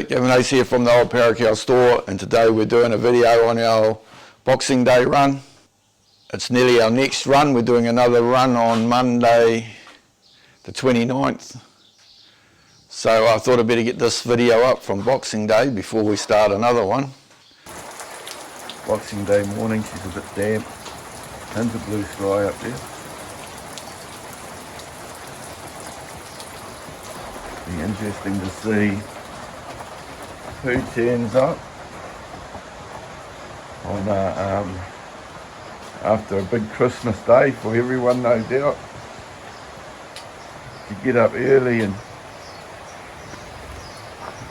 Gavin Ace here from the old Paracow store, and today we're doing a video on our Boxing Day run. It's nearly our next run. We're doing another run on Monday the 29th. So I thought I'd better get this video up from Boxing Day before we start another one. Boxing Day morning, she's a bit damp. And the blue sky up there. Be interesting to see who turns up on after a big Christmas day for everyone, no doubt. To get up early and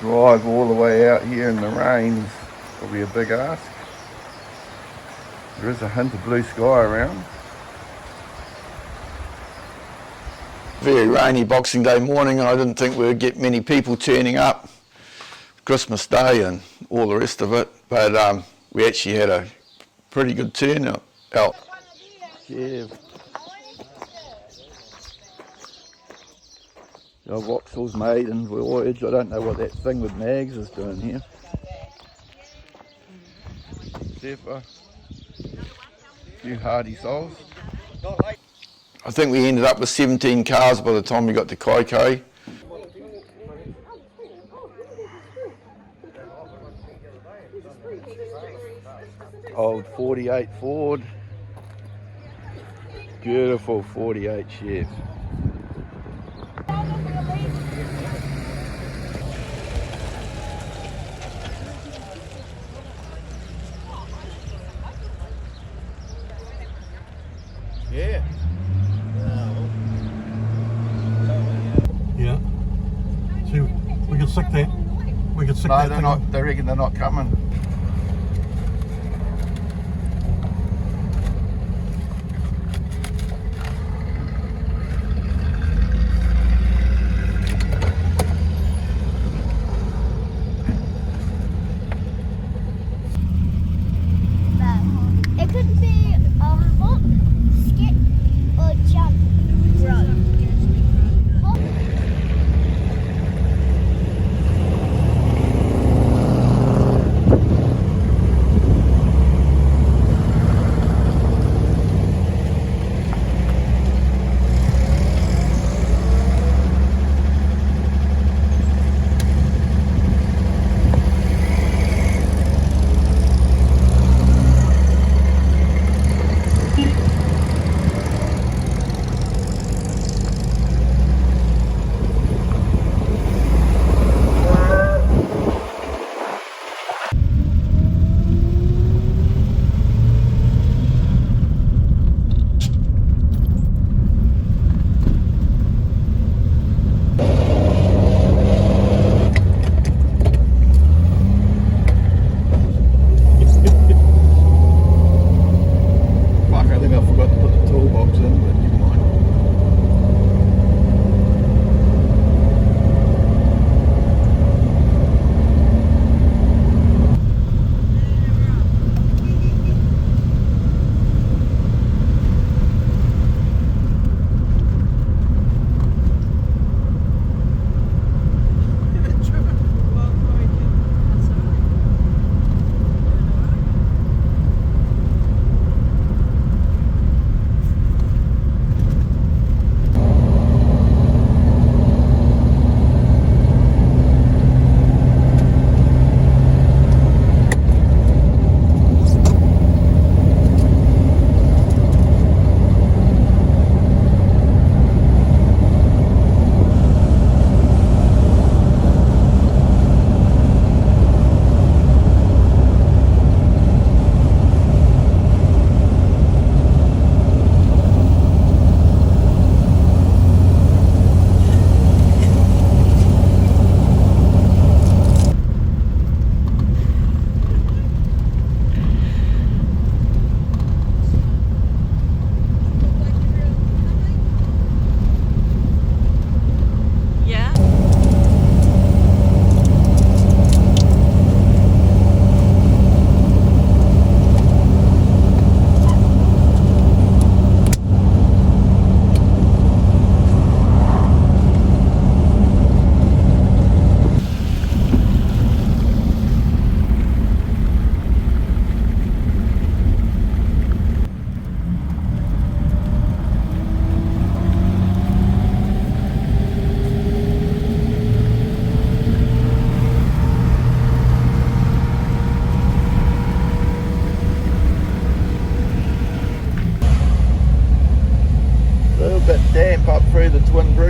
drive all the way out here in the rain is probably a big ask. There is a hint of blue sky around. Very rainy Boxing Day morning, and I didn't think we would get many people turning up. Christmas Day and all the rest of it, but we actually had a pretty good turnout. Chev. Our Vauxhall's made in voyage. I don't know what that thing with Mags is doing here. Zephyr. A few hardy souls. I think we ended up with 17 cars by the time we got to Kaikoai. Old 48 Ford. Beautiful 48 Chevy. Yeah. Yeah. See, we can stick that. We can stick No, that they're thing not. on. They reckon they're not coming. It could be hop, skip, or jump rope.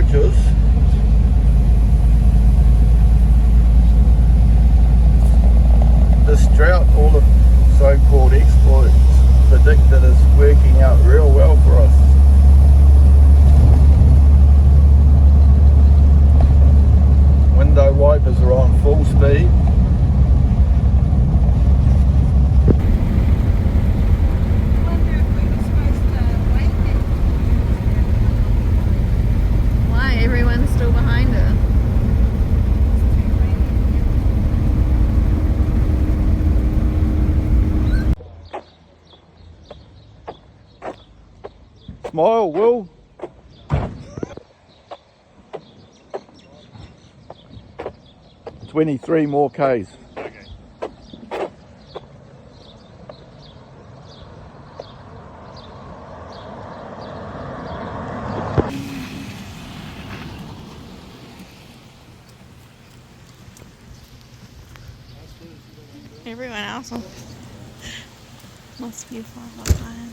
temperatures. This drought, all the so-called exploits predicted, is working out real well for us. Window wipers are on full speed. Why? Everyone's still behind her. Smile, Will. 23 more Ks. Everyone else must be far behind.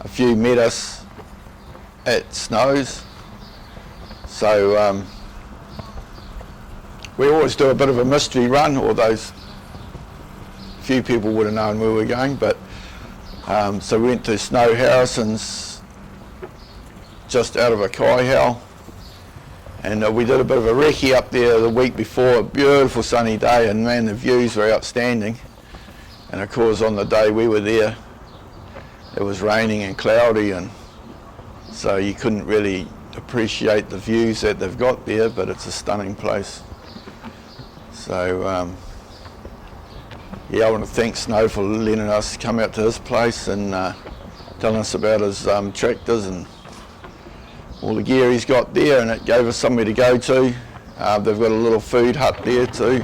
A few met us at Snows, so we always do a bit of a mystery run, although few people would have known where we were going, but so we went to Snow Harrison's just out of a Kaihau, and we did a bit of a recce up there the week before, a beautiful sunny day, and man, the views were outstanding. And of course on the day we were there it was raining and cloudy, and so you couldn't really appreciate the views that they've got there, but it's a stunning place. So yeah, I want to thank Snow for letting us come out to his place and telling us about his tractors and all the gear he's got there, and it gave us somewhere to go to. They've got a little food hut there too,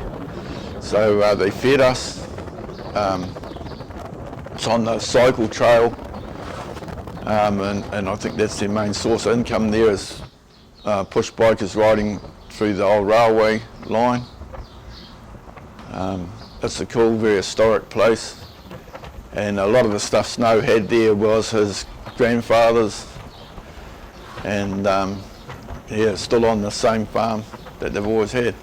so they fed us. It's on the cycle trail, and I think that's their main source of income there, is push bikers riding through the old railway line. It's a cool, very historic place, and a lot of the stuff Snow had there was his grandfather's, and yeah, it's still on the same farm that they've always had.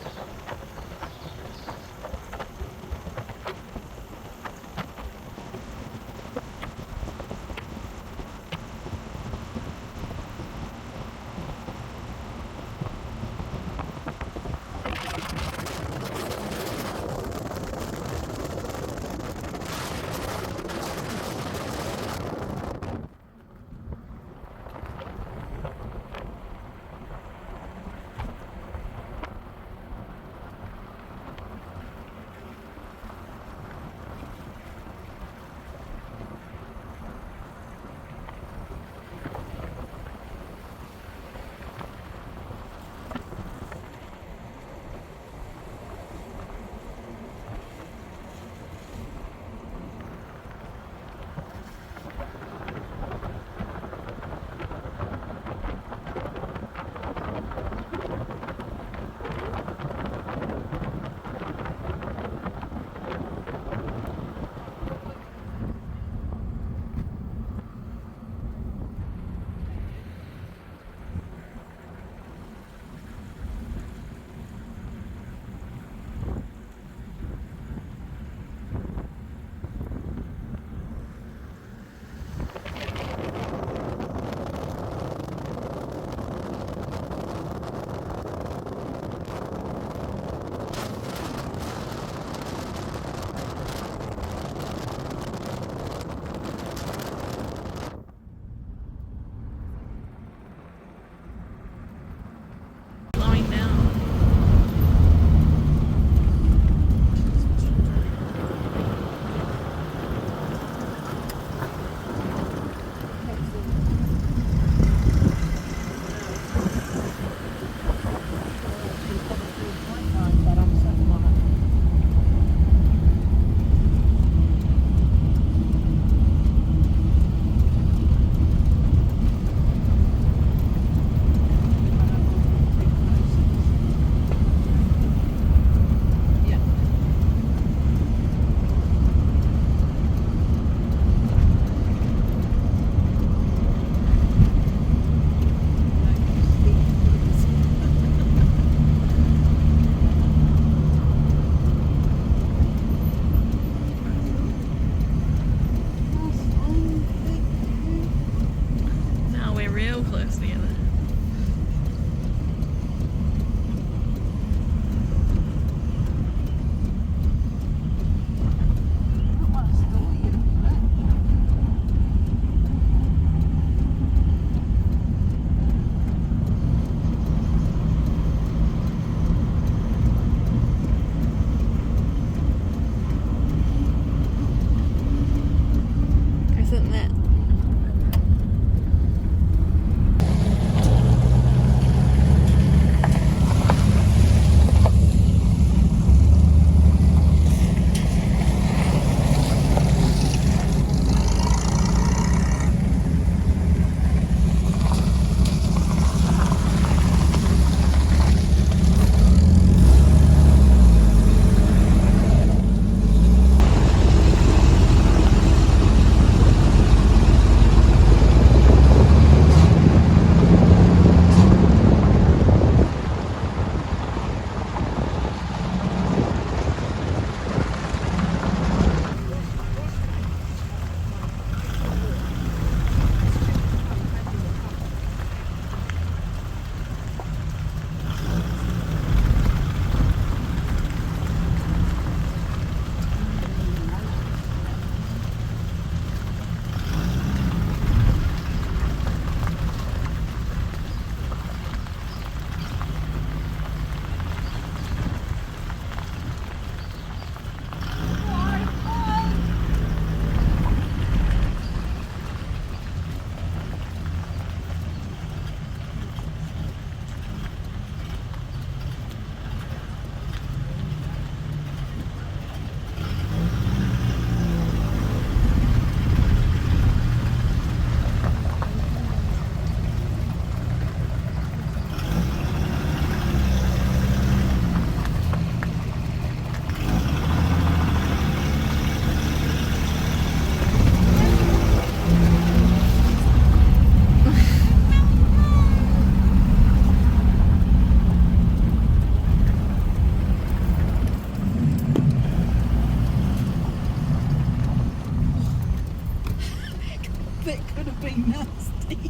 That could have been nasty.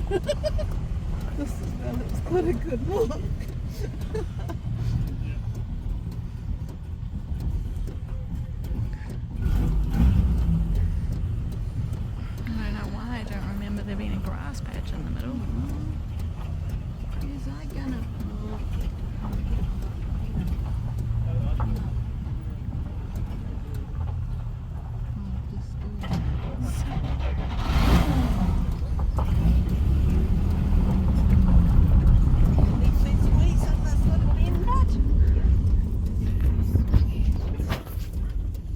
Well, it was quite a good look. I don't know why I don't remember there being a grass patch in the middle. Is I gonna?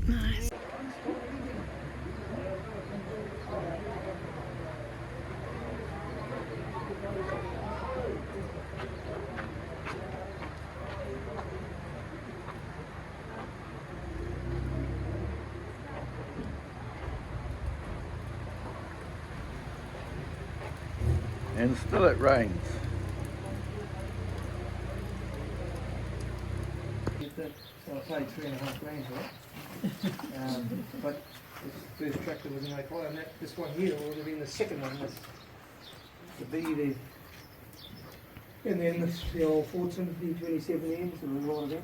Nice. And still it rains. So I paid $3.5 grand for it. But this first tractor was an 05, and this one here would have been the second one. That's the B there. And then this, the old Fordson D27Ms, there was a lot of them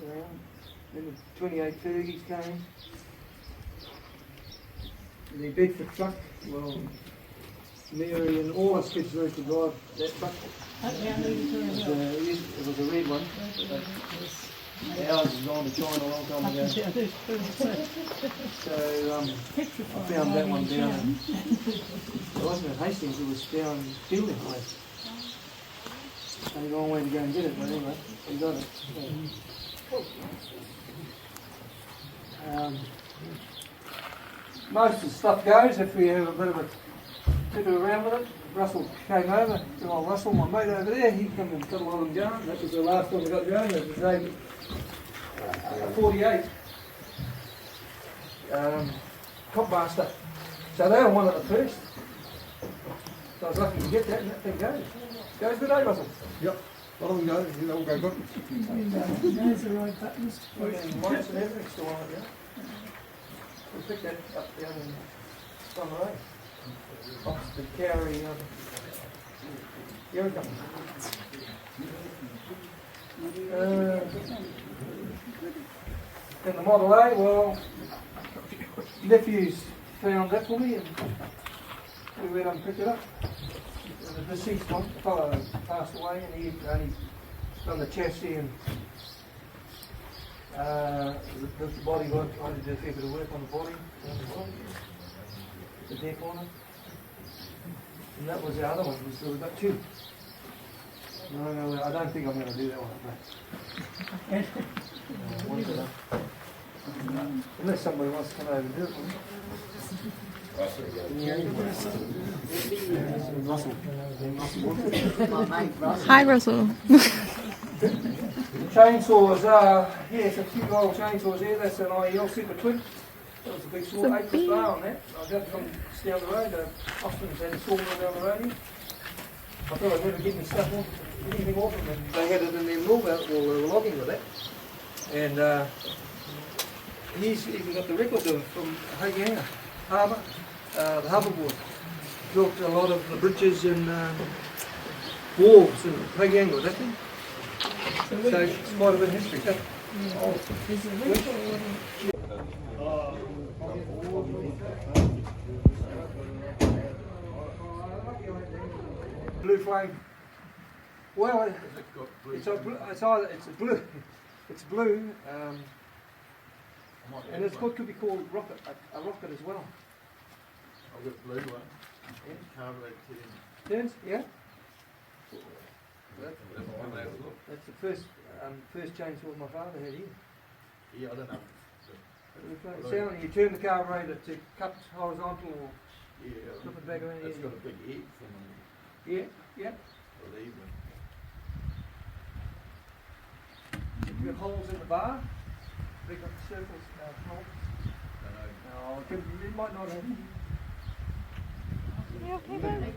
around. Then the 28 Fergies came. The Bedford truck, well, Mary and all us kids learned to drive that truck. It was a red one. Ours is gone to China a long time ago. So I found that one down. It wasn't at Hastings, it was down Fielding Place. Only a long way to go and get it, but anyway, we got it. Most of the stuff goes if we have a bit of a fiddle around with it. Russell came over, good old Russell, my mate over there, he came and got a lot of them going. That was the last one we got going, it was a 48 Copmaster. So they were one of the first. So I was lucky to get that, and that thing goes. Goes good, eh, Russell? Yep. A lot of them go, they all go good. Those are the right buttons. And lights and everything still on it, yeah. We picked that up down in Sunray. Off the carry, here we go. And the Model A, well, nephews found that for me and we went up and picked it up. The deceased one, the fellow passed away and he only done the chassis and the body work. I had to do a fair bit of work on the body, the deck on it. And that was the other one, so we've got two. No, I don't think I'm going to do that one. Unless somebody wants to come over and do it. Hi, Russell. Chainsaws, yeah, it's a few old chainsaws there. That's an IEL Super Twin. That was a big saw, 8 foot bar on that. I got from just down the road. Austin's had a sawmill down the road here. I thought I'd never get any stuff off, anything off them. And they had it in their mill belt while they were logging with that. And he's even got the record of from Hagianga Harbour, the harbour board. Built a lot of the bridges and wharves in Hagianga with that thing. So it's quite a bit of history. Blue flame. Well, it's blue, and it's could be called rocket, a rocket as well. I've got blue one. Yeah. Carburetor Turns, yeah. tin. That's the first chainsaw my father had here. Yeah, I don't know. You turn the carburetor to cut horizontal or Yeah, flip it back around. it's got a big head from Yeah, yeah. I believe. You've got holes in the bar. They've got circles, holes. No, it might not have. You okay, baby?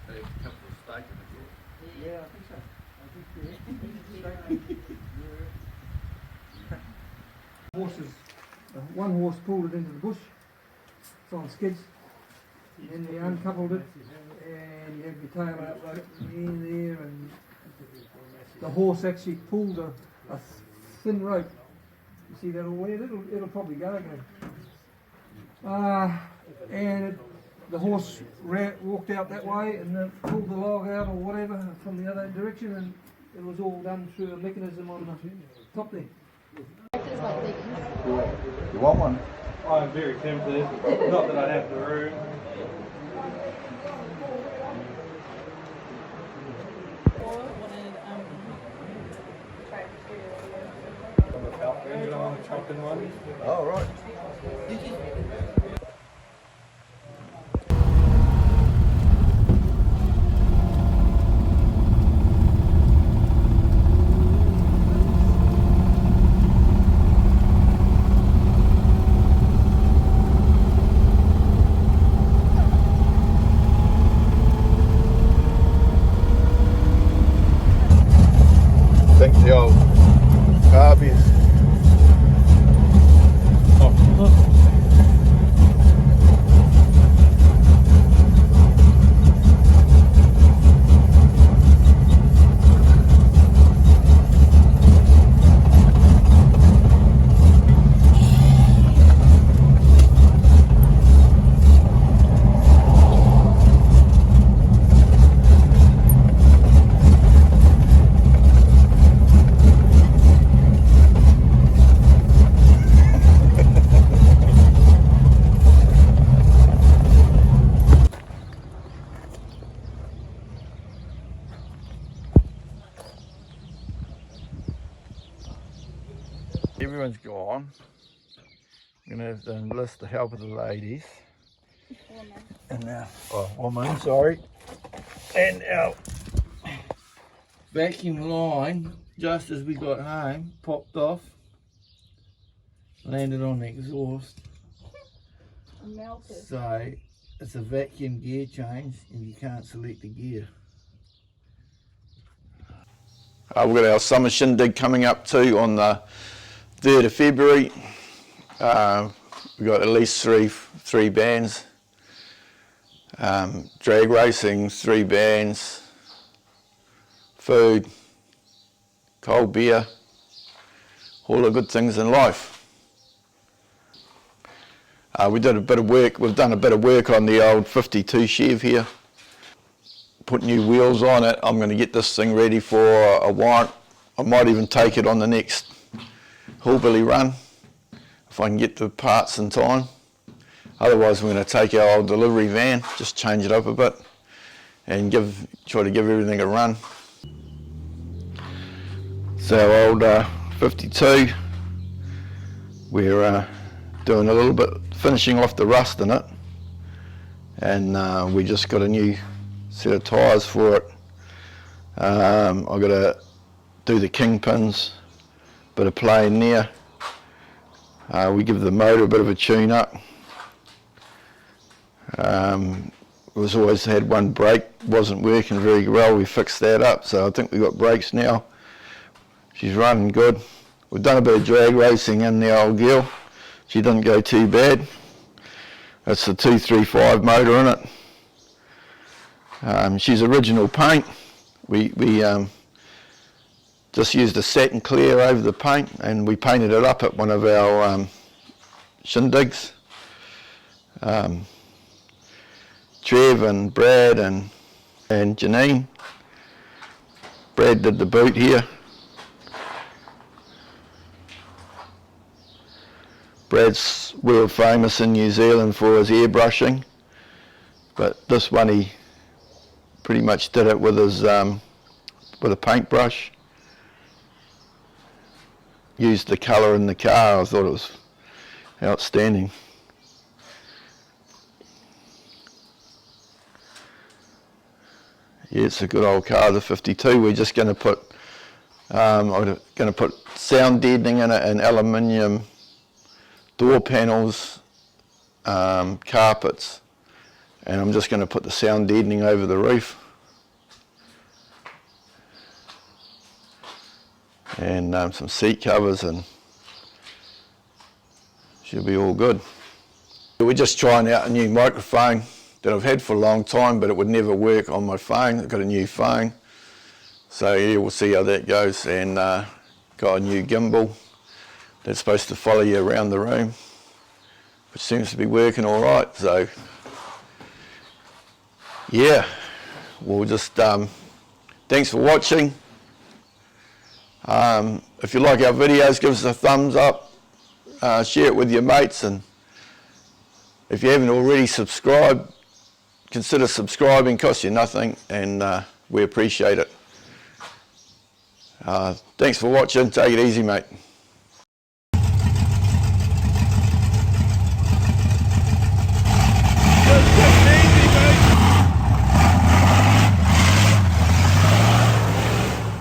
They have a couple of steak in the door. Yeah, I think so. Horses One horse pulled it into the bush. It's on skids. And then they uncoupled it, and you have your tail out right in the end there, and the horse actually pulled a thin rope. You see that all there? It'll probably go again. The horse walked out that way and then pulled the log out or whatever from the other direction, and it was all done through a mechanism on the top there. You want one? I'm very tempted. Not that I'd have the room. I want to chop in one. Oh, right. I think the old carbies. Everyone's gone. I'm going to have to enlist the help of the ladies. And now, woman, sorry. And our vacuum line, just as we got home, popped off, landed on the exhaust. Melted. So it's a vacuum gear change and you can't select the gear. We've got our summer shindig coming up too on the 3rd of February. We've got at least three bands. Drag racing, 3 bands. Food, cold beer, all the good things in life. We've done a bit of work on the old 52 Chev here. Put new wheels on it. I'm going to get this thing ready for a warrant. I might even take it on the next Hillbilly Run if I can get the parts in time. Otherwise we're going to take our old delivery van, just change it up a bit and try to give everything a run. So our old 52, we're doing a little bit, finishing off the rust in it, and we just got a new set of tyres for it. I've got to do the kingpins, bit of playing there. We give the motor a bit of a tune up. We've always had one brake, wasn't working very well, we fixed that up, so I think we've got brakes now. She's running good. We've done a bit of drag racing in the old girl. She didn't go too bad. That's the 235 motor in it. She's original paint. We just used a satin clear over the paint and we painted it up at one of our shindigs. Trev and Brad and Janine. Brad did the boot here. Brad's world famous in New Zealand for his airbrushing, but this one he pretty much did it with his with a paintbrush. Used the colour in the car. I thought it was outstanding. Yeah, it's a good old car, the 52. We're just going to put I'm going to put sound deadening in it and aluminium door panels, carpets, and I'm just going to put the sound deadening over the roof. And some seat covers, and Should be all good. We're just trying out a new microphone that I've had for a long time, but it would never work on my phone. I've got a new phone. So yeah, we'll see how that goes. And got a new gimbal that's supposed to follow you around the room, which seems to be working all right. So yeah, we'll just, thanks for watching. If you like our videos, give us a thumbs up, share it with your mates, and if you haven't already subscribed, consider subscribing. Costs you nothing, and we appreciate it. Thanks for watching. Take it easy, mate.